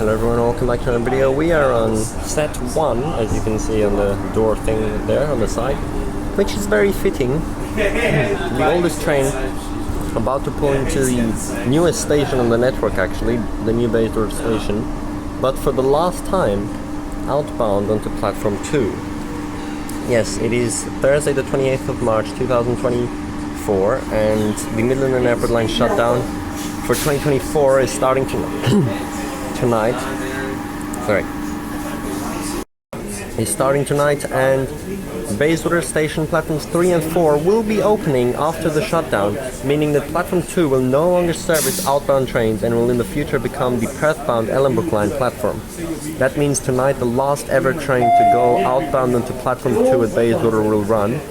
Hello everyone, welcome back to another video. We are on set 1, as you can see on the door thing there on the side, which is very fitting. The oldest train about to pull into the newest station on the network, actually, the new Bayswater Station, but for the last time, outbound onto platform 2. Yes, it is Thursday the 28th of March 2024, and the Midland and High Wycombe Line shutdown for 2024 is starting tonight. Is starting tonight, and Bayswater Station platforms 3 and 4 will be opening after the shutdown, meaning that platform 2 will no longer service outbound trains and will in the future become the Perth-bound Morley-Ellenbrook Line platform. That means tonight the last ever train to go outbound onto platform 2 at Bayswater will run,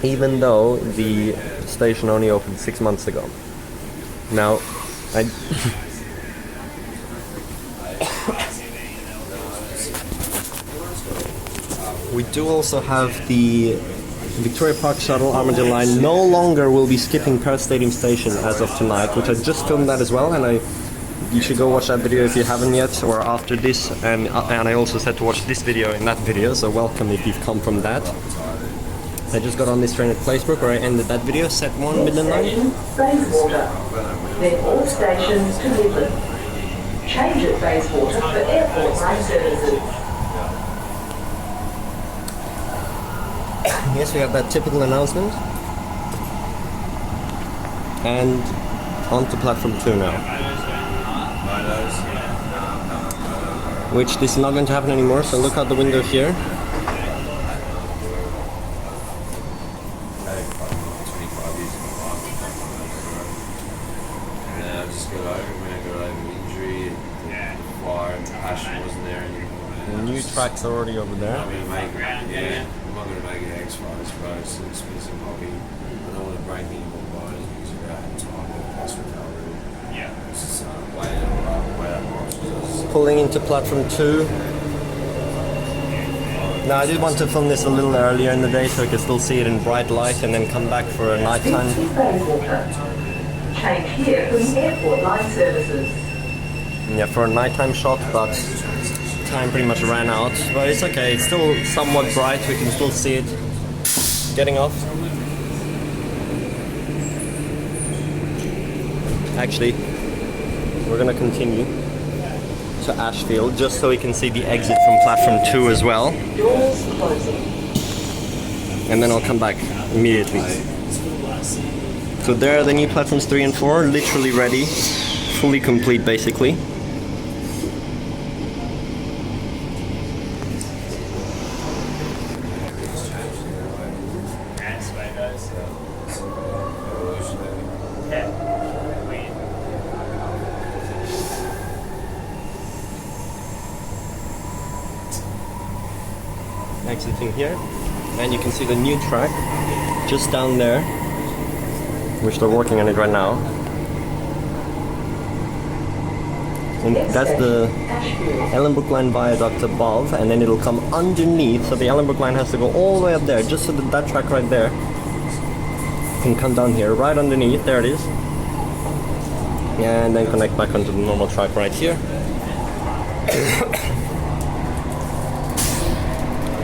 even though the station only opened 6 months ago. Now, we do also have the Victoria Park Shuttle Armadillo Line no longer will be skipping Perth Stadium Station as of tonight, which I just filmed that as well, and you should go watch that video if you haven't yet, or after this, and I also said to watch this video in that video, so welcome if you've come from that. I just got on this train at Placebrook where I ended that video, set 1 Midland Line. Bayswater. Then all stations to Midland. Change at Bayswater for airport line services. Yes, we have that typical announcement. And on to platform 2 now. Which this is not going to happen anymore, so look out the window here. The new tracks are already over there. I'm not going to make it X-Files, bro. It's an expensive hobby. I don't want to break any more bones because you're out of time or plus recovery. Yeah. It's just way Pulling into platform 2. Now I did want to film this a little earlier in the day so I could still see it in bright light and then come back for a nighttime. Change here for the airport line services. Yeah, for a nighttime shot, but time pretty much ran out. But it's okay, it's still somewhat bright, we can still see it getting off. Actually, we're gonna continue to Ashfield just so we can see the exit from platform 2 as well. And then I'll come back immediately. So there are the new platforms 3 and 4, literally ready, fully complete basically. Exiting here, and you can see the new track just down there, which they're working on it right now. And that's the Ellenbrook Line viaduct above, and then it'll come underneath, so the Ellenbrook Line has to go all the way up there, just so that that track right there can come down here, right underneath, there it is, and then connect back onto the normal track right here.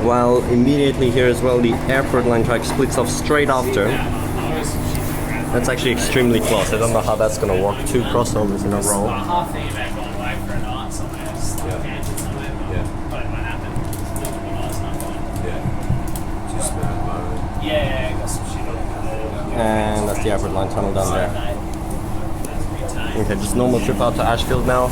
While immediately here as well, the airport line track splits off straight after. That's actually extremely close. I don't know how that's going to work. 2 crossovers in a row. And that's the airport line tunnel down there. Okay, just normal trip out to Ashfield now.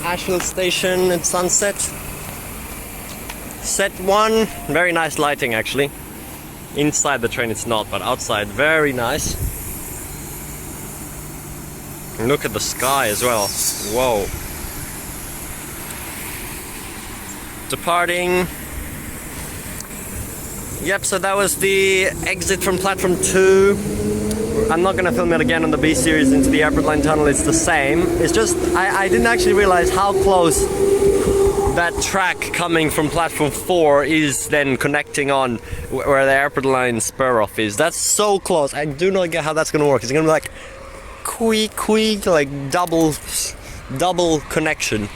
Ashfield Station at sunset. Set 1, very nice lighting actually. Inside the train it's not, but outside very nice. And look at the sky as well. Whoa. Departing. Yep, so that was the exit from platform 2. I'm not going to film it again on the B series into the airport line tunnel, it's the same. It's just, I didn't actually realize how close that track coming from platform 4 is then connecting on where the airport line spur off is. That's so close. I do not get how that's gonna work. It's gonna be like quick, like double connection.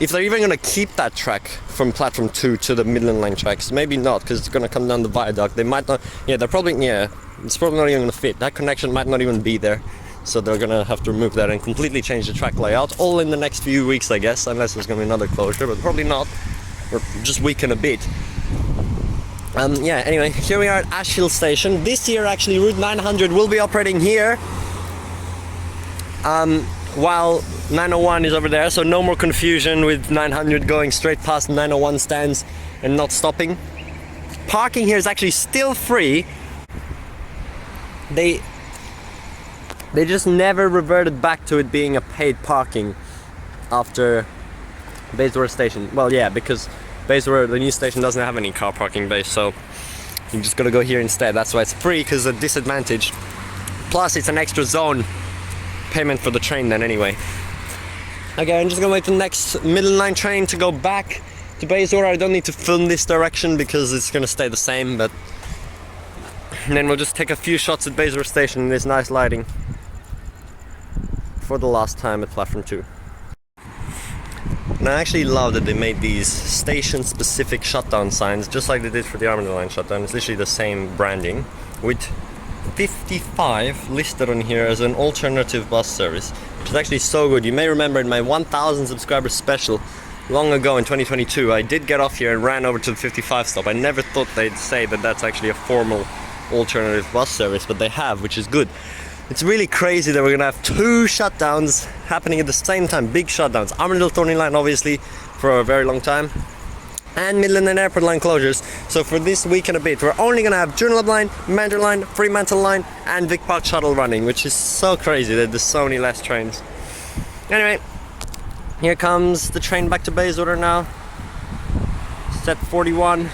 If they're even gonna keep that track from platform 2 to the Midland line tracks, maybe not, because it's gonna come down the viaduct. They might not. Yeah, they're probably. Yeah, it's probably not even gonna fit. That connection might not even be there. So they're gonna have to remove that and completely change the track layout, all in the next few weeks, I guess, unless there's gonna be another closure, but probably not, or just weaken a bit. Yeah, anyway, here we are at Ashfield Station. This year, actually, Route 900 will be operating here, while 901 is over there, so no more confusion with 900 going straight past 901 stands and not stopping. Parking here is actually still free. They just never reverted back to it being a paid parking after Bayswater Station. Well, yeah, because Bayswater, the new station, doesn't have any car parking base, so you just gotta go here instead. That's why it's free, because it's a disadvantage. Plus, it's an extra zone payment for the train then anyway. Okay, I'm just gonna wait for the next Midland Line train to go back to Bayswater. I don't need to film this direction because it's gonna stay the same, but and then we'll just take a few shots at Bayswater Station in this nice lighting for the last time at platform 2. And I actually love that they made these station-specific shutdown signs, just like they did for the Armada Line shutdown. It's literally the same branding, with 55 listed on here as an alternative bus service, which is actually so good. You may remember in my 1,000 subscriber special long ago in 2022, I did get off here and ran over to the 55 stop. I never thought they'd say that that's actually a formal alternative bus service, but they have, which is good. It's really crazy that we're gonna have 2 shutdowns happening at the same time, big shutdowns. Armadale Thorney Line obviously for a very long time, and Midland and Airport Line closures. So for this week and a bit, we're only gonna have Joondalup Line, Mandarin Line, Fremantle Line, and Vic Park Shuttle running, which is so crazy that there's so many less trains. Anyway, here comes the train back to Bayswater now. Set 41.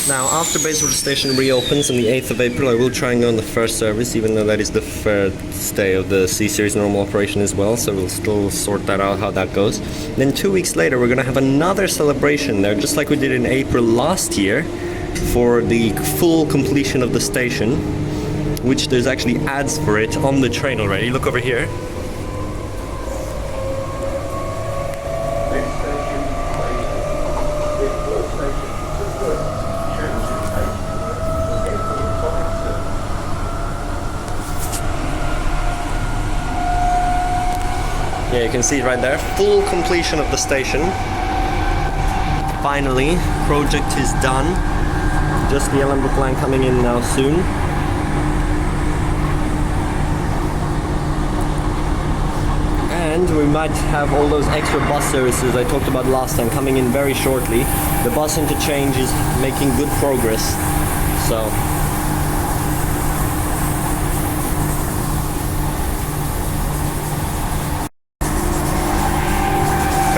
Now, after Bayswater Station reopens on the 8th of April, I will try and go on the first service, even though that is the first day of the C-Series normal operation as well, so we'll still sort that out, how that goes. Then 2 weeks later, we're going to have another celebration there, just like we did in April last year, for the full completion of the station, which there's actually ads for it on the train already. Look over here. Yeah, you can see it right there. Full completion of the station. Finally, project is done. Just the Ellenbrook Line coming in now soon. And we might have all those extra bus services I talked about last time coming in very shortly. The bus interchange is making good progress. So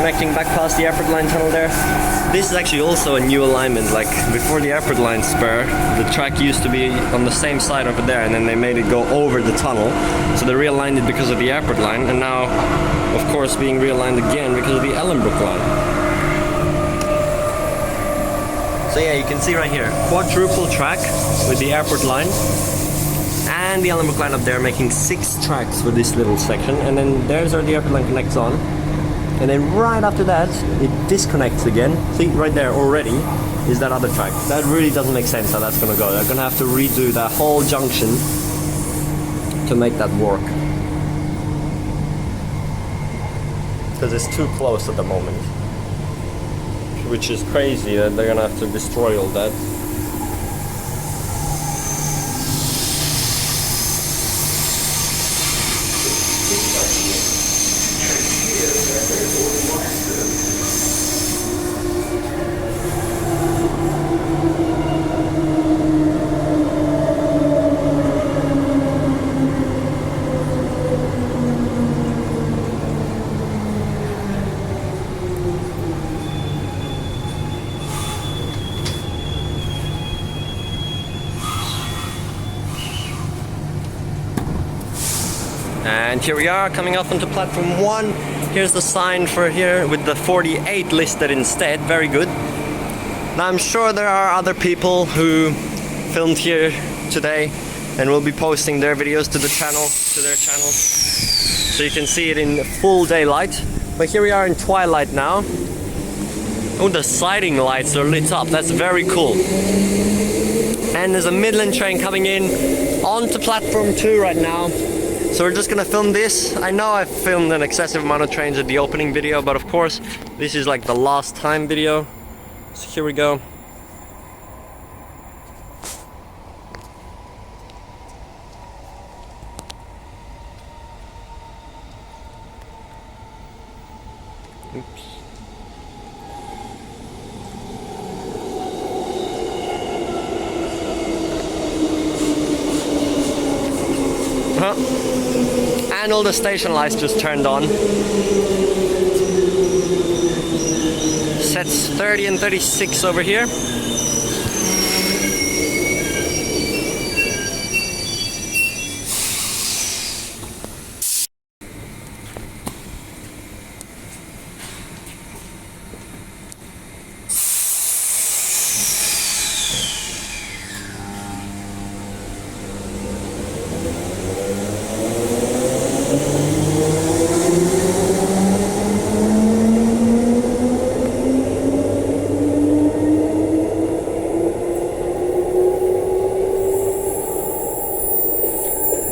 connecting back past the Airport Line tunnel there. This is actually also a new alignment. Like before the Airport Line spur, the track used to be on the same side over there, and then they made it go over the tunnel. So they realigned it because of the Airport Line, and now, of course, being realigned again because of the Ellenbrook Line. So yeah, you can see right here, quadruple track with the Airport Line and the Ellenbrook Line up there, making 6 tracks for this little section, and then there's where the Airport Line connects on. And then right after that, it disconnects again. See, right there already is that other track. That really doesn't make sense how that's gonna go. They're gonna have to redo that whole junction to make that work. Because it's too close at the moment. Which is crazy that they're gonna have to destroy all that. And here we are coming up onto platform 1. Here's the sign for here with the 48 listed instead. Very good. Now I'm sure there are other people who filmed here today and will be posting their videos to their channels, so you can see it in full daylight. But here we are in Twilight now. Oh, the siding lights are lit up. That's very cool. And there's a Midland train coming in onto platform 2 right now. So we're just gonna film this. I know I've filmed an excessive amount of trains at the opening video, but of course this is like the last time video. So here we go. Oops. And all the station lights just turned on. Sets 30 and 36 over here.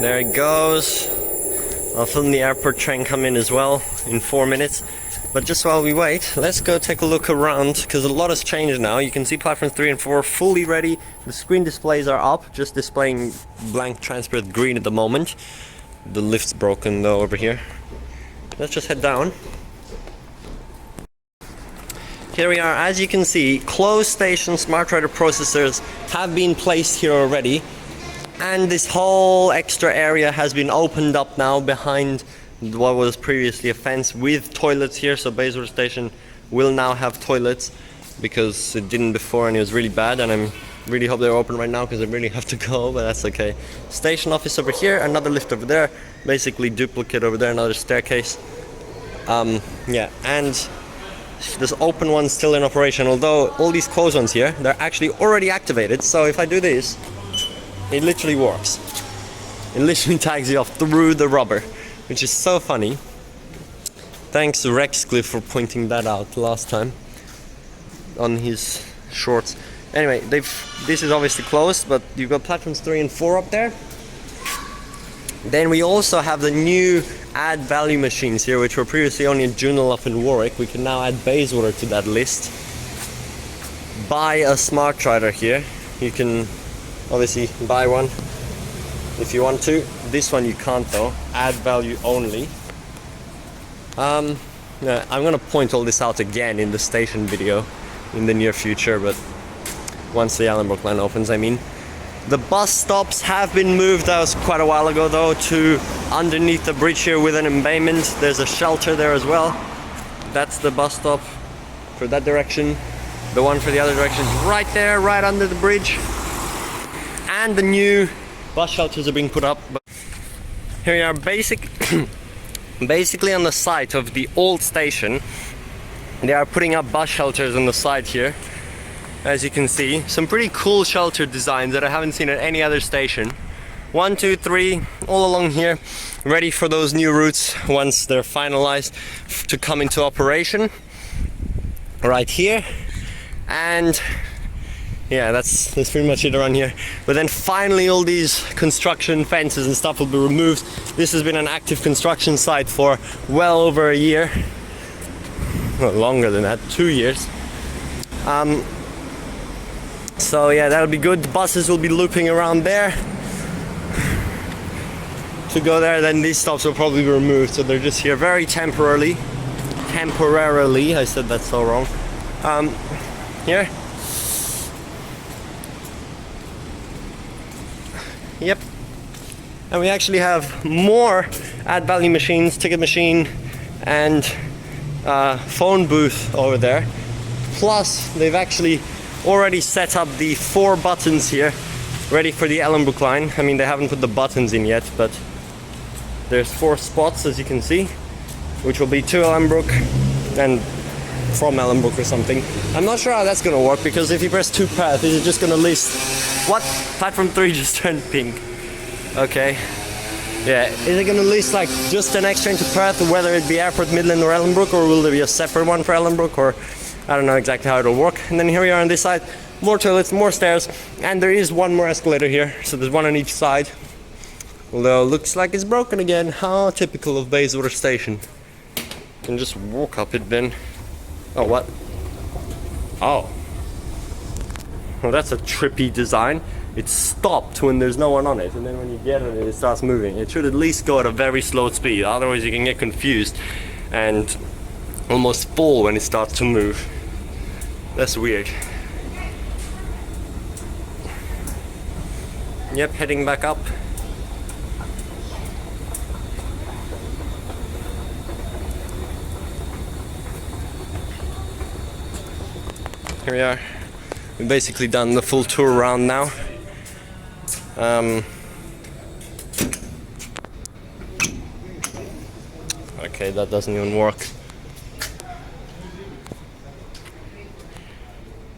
There it goes. I'll film the airport train come in as well in 4 minutes. But just while we wait, let's go take a look around, because a lot has changed now. You can see platforms 3 and 4 fully ready. The screen displays are up, just displaying blank transparent green at the moment. The lift's broken though over here. Let's just head down. Here we are. As you can see, closed station smart rider processors have been placed here already. And this whole extra area has been opened up now behind what was previously a fence with toilets here. So Bayswater Station will now have toilets because it didn't before and it was really bad. And I really hope they're open right now because I really have to go, but that's okay. Station office over here, another lift over there, basically duplicate over there, another staircase. Yeah, and this open one's still in operation, although all these closed ones here, they're actually already activated. So if I do this, it literally works. It literally tags you off through the rubber, which is so funny. Thanks to Rexcliffe for pointing that out last time on his shorts. Anyway, this is obviously closed, but you've got platforms 3 and 4 up there. Then we also have the new add value machines here, which were previously only in Joondalup up in Warwick. We can now add Bayswater to that list. Buy a smart rider here. You can obviously buy one if you want to. This one you can't though. Add value only. Yeah, I'm gonna point all this out again in the station video in the near future, but once the Ellenbrook Line opens, I mean. The bus stops have been moved. That was quite a while ago though, to underneath the bridge here with an embayment. There's a shelter there as well. That's the bus stop for that direction. The one for the other direction is right there, right under the bridge. And the new bus shelters are being put up. But here we are, basically on the site of the old station. They are putting up bus shelters on the side here. As you can see, some pretty cool shelter designs that I haven't seen at any other station. 1, 2, 3, all along here, ready for those new routes once they're finalized to come into operation. Right here. And yeah, that's pretty much it around here. But then finally all these construction fences and stuff will be removed. This has been an active construction site for well over a year. Well, longer than that, 2 years. So yeah, that'll be good. The buses will be looping around there to go there. Then these stops will probably be removed. So they're just here very temporarily. Temporarily, I said that so wrong. Here. Yep. And we actually have more add value machines, ticket machine and phone booth over there. Plus they've actually already set up the 4 buttons here ready for the Ellenbrook Line. I mean, they haven't put the buttons in yet, but There's 4 spots, as you can see, which will be to Ellenbrook and from Ellenbrook or something. I'm not sure how that's gonna work, because if you press to Perth, is it just gonna list what? Platform 3 just turned pink. Okay. Yeah, is it gonna list like just the next train to Perth, whether it be Airport, Midland or Ellenbrook, or will there be a separate one for Ellenbrook, or I don't know exactly how it'll work. And then here we are on this side, more toilets, more stairs, and there is one more escalator here, so there's one on each side. Although looks like it's broken again. How typical of Bayswater Station. You can just walk up it then. Oh, what? Oh. Well, that's a trippy design. It stopped when there's no one on it, and then when you get on it, it starts moving. It should at least go at a very slow speed, otherwise you can get confused and almost fall when it starts to move. That's weird. Yep, heading back up. Here we are. We've basically done the full tour around now. Okay, that doesn't even work.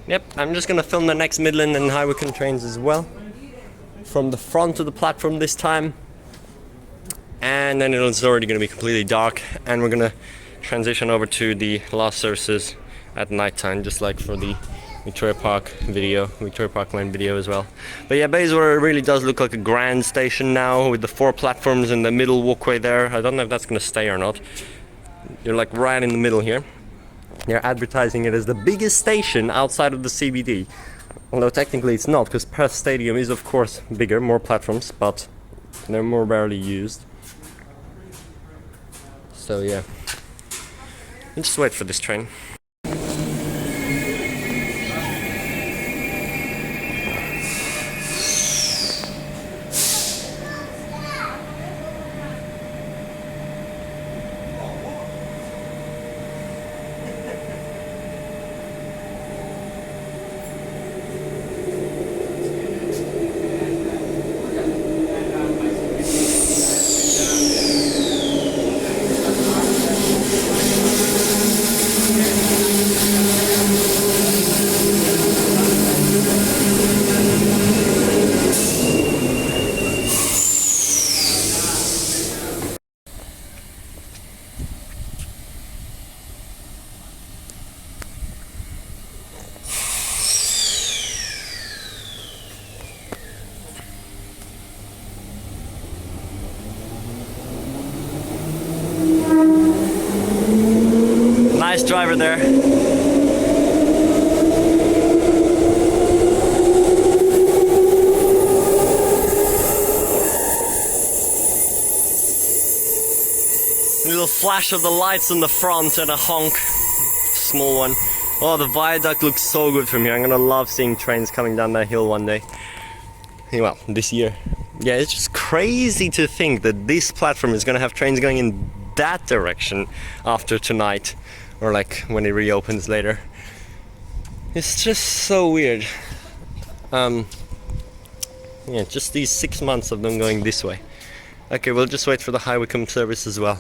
Yep, I'm just gonna film the next Midland and High Wycombe trains as well. From the front of the platform this time. And then it's already gonna be completely dark, and we're gonna transition over to the last services at night time, just like for the Victoria Park Line video as well. But yeah, Bayswater really does look like a grand station now, with the 4 platforms in the middle walkway there. I don't know if that's gonna stay or not. You're like right in the middle here. They're advertising it as the biggest station outside of the CBD. Although technically it's not, because Perth Stadium is of course bigger, more platforms, but they're more rarely used. So yeah, let's just wait for this train. Nice driver there. Little flash of the lights on the front and a honk. Small one. Oh, the viaduct looks so good from here. I'm gonna love seeing trains coming down that hill one day. Well, this year. Yeah, it's just crazy to think that this platform is gonna have trains going in that direction after tonight, or like when it reopens later. It's just so weird. Yeah, just these 6 months of them going this way. Okay, we'll just wait for the High Wycombe service as well.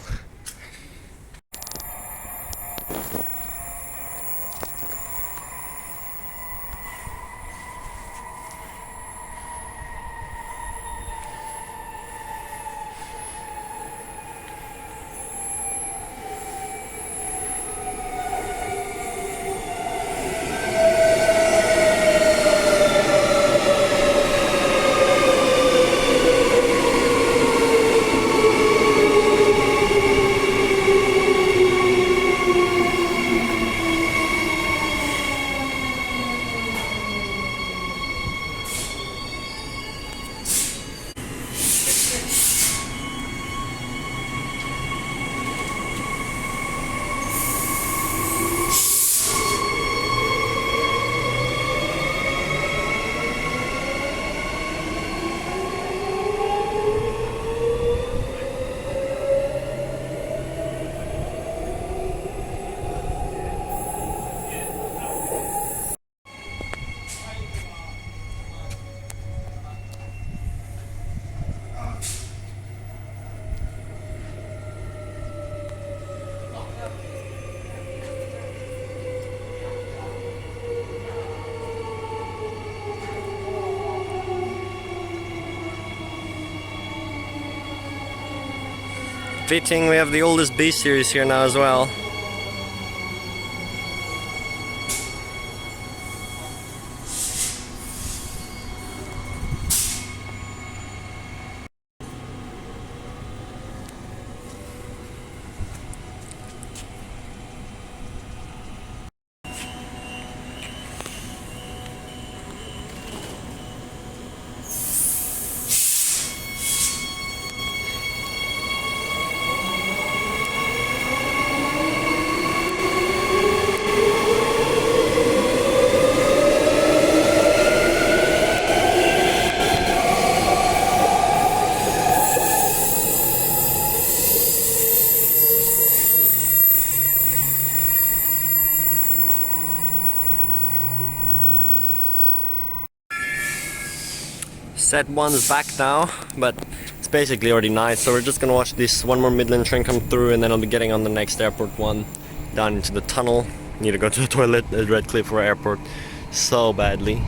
Fitting, we have the oldest B series here now as well. Set 1's back now, but it's basically already night, so we're just gonna watch this one more Midland train come through, and then I'll be getting on the next airport one down into the tunnel. Need to go to the toilet at Redcliffe Airport so badly.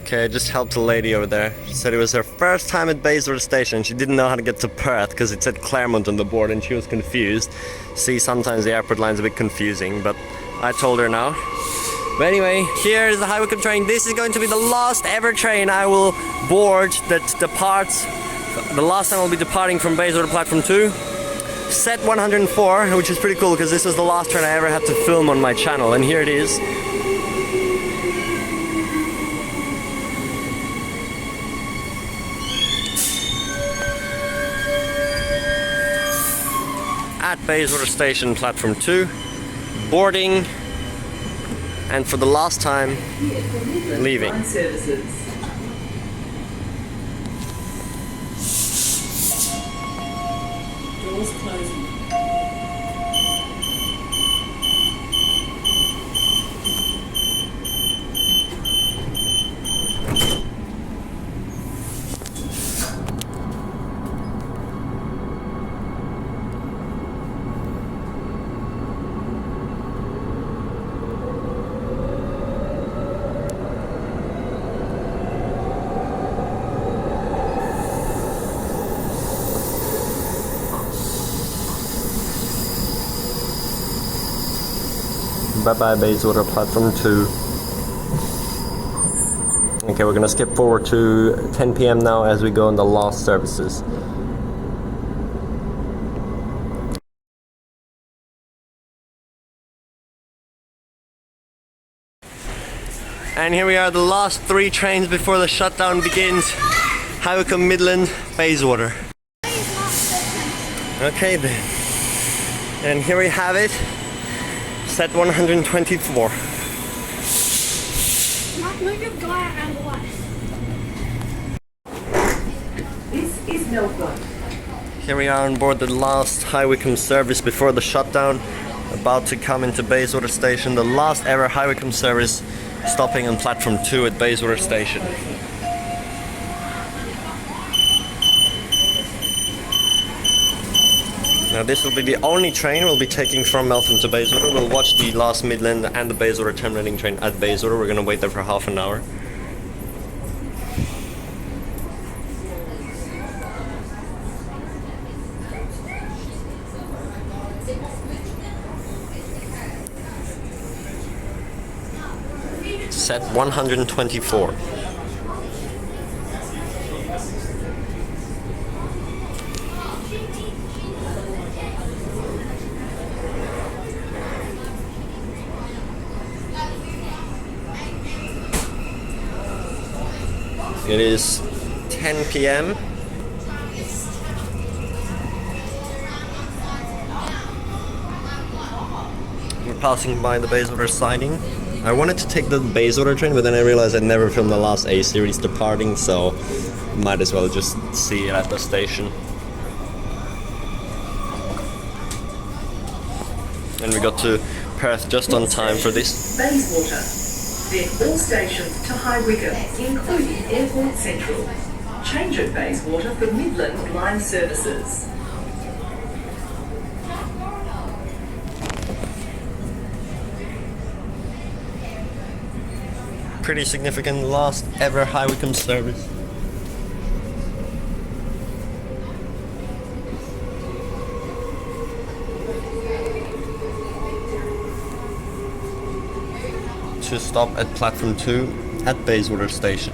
Okay, I just helped a lady over there. She said it was her first time at Bayswater Station. She didn't know how to get to Perth because it said Claremont on the board and she was confused. See, sometimes the airport line's a bit confusing, but I told her now. But anyway, here is the High Wycombe train. This is going to be the last ever train I will board that departs. The last time I'll be departing from Bayswater Platform 2. Set 104, which is pretty cool because this was the last train I ever had to film on my channel, and here it is. At Bayswater Station, Platform 2, boarding, and for the last time, leaving. Doors closing. Bye bye Bayswater Platform 2. Okay, we're gonna skip forward to 10 PM now as we go on the last services. And here we are, the last 3 trains before the shutdown begins. High Wycombe, Midland, Bayswater. Okay then. And here we have it. Set 124. Mark, move your guy out of the way. This is Melbourne. Here we are on board the last High Wycombe service before the shutdown. About to come into Bayswater Station. The last ever High Wycombe service stopping on Platform 2 at Bayswater Station. Now this will be the only train we'll be taking from Meltham to Bayswater. We'll watch the last Midland and the Bayswater terminating train at Bayswater. We're going to wait there for half an hour. Set 124. It is 10 p.m. We're passing by the Bayswater siding. I wanted to take the Bayswater train, but then I realized I'd never filmed the last A series departing, so might as well just see it at the station. And we got to Perth just on time for this. Bayswater. Then all stations to High Wycombe, including Airport Central. Change at Bayswater for Midland Line services. Pretty significant last ever High Wycombe service. To stop at platform 2 at Bayswater Station.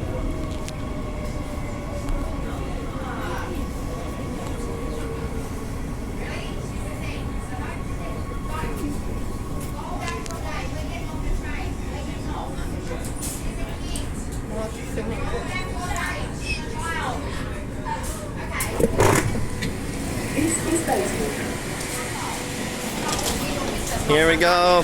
This is Bayswater. Here we go.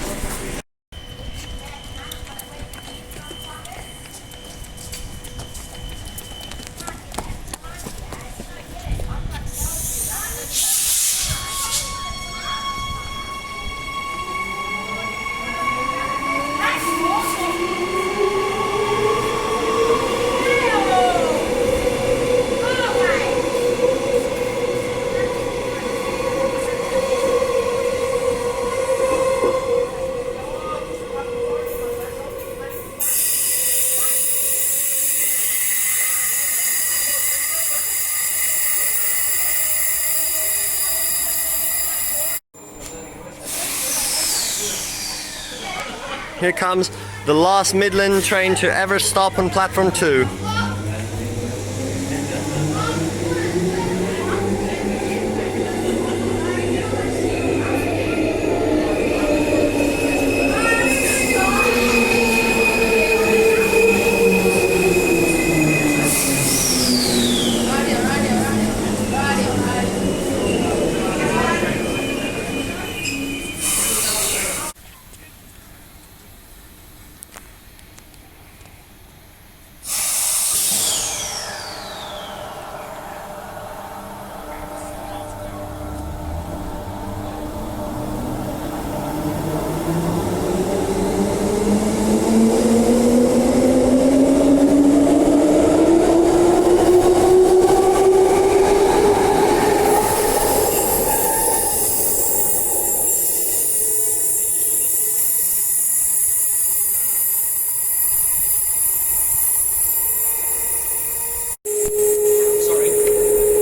Here comes the last Midland train to ever stop on platform 2.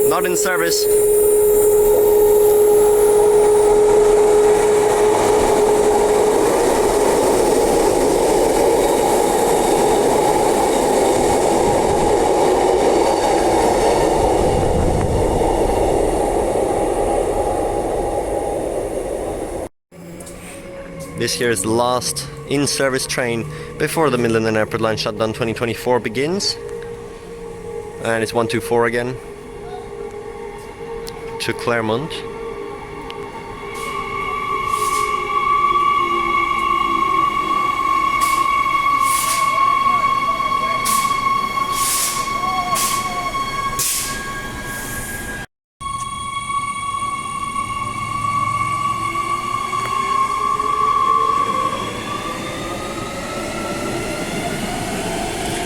Not in service. This here is the last in-service train before the Midland and Airport Line Shutdown 2024 begins. And it's 124 again. To Claremont.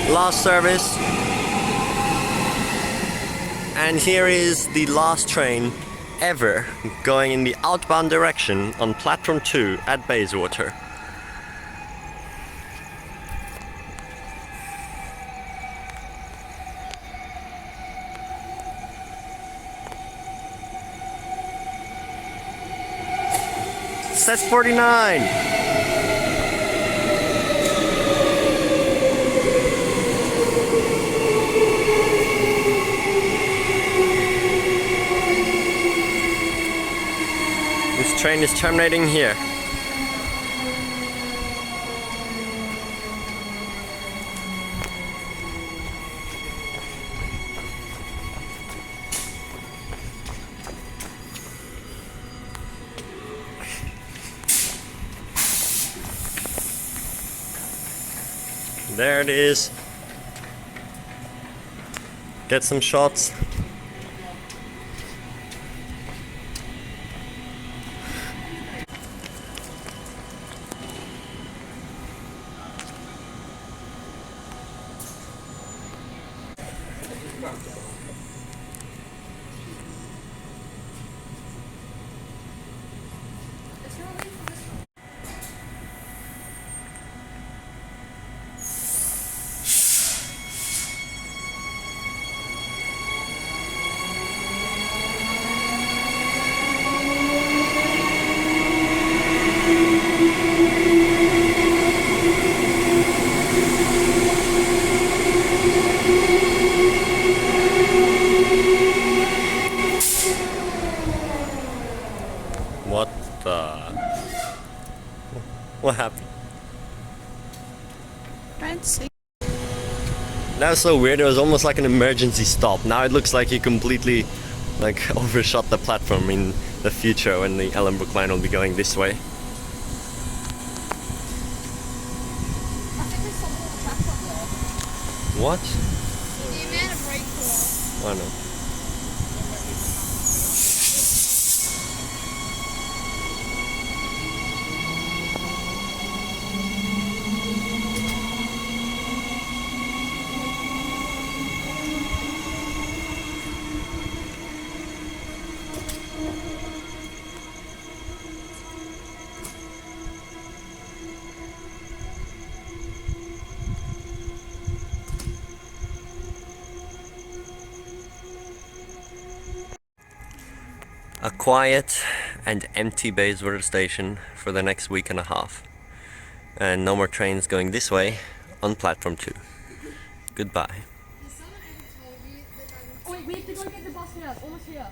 Last service. And here is the last train ever going in the outbound direction on platform 2 at Bayswater. Set 49. This train is terminating here. There it is. Get some shots. What the? What happened? Fancy. That was so weird. It was almost like an emergency stop. Now it looks like you completely like overshot the platform in the future when the Ellenbrook line will be going this way. I think there's someone on the tracks up there. What? The amount of rainfall. I know. A quiet and empty Bayswater Station for the next week and a half. And no more trains going this way on platform 2. Goodbye. Wait, we have to go get the bus now. It's almost here.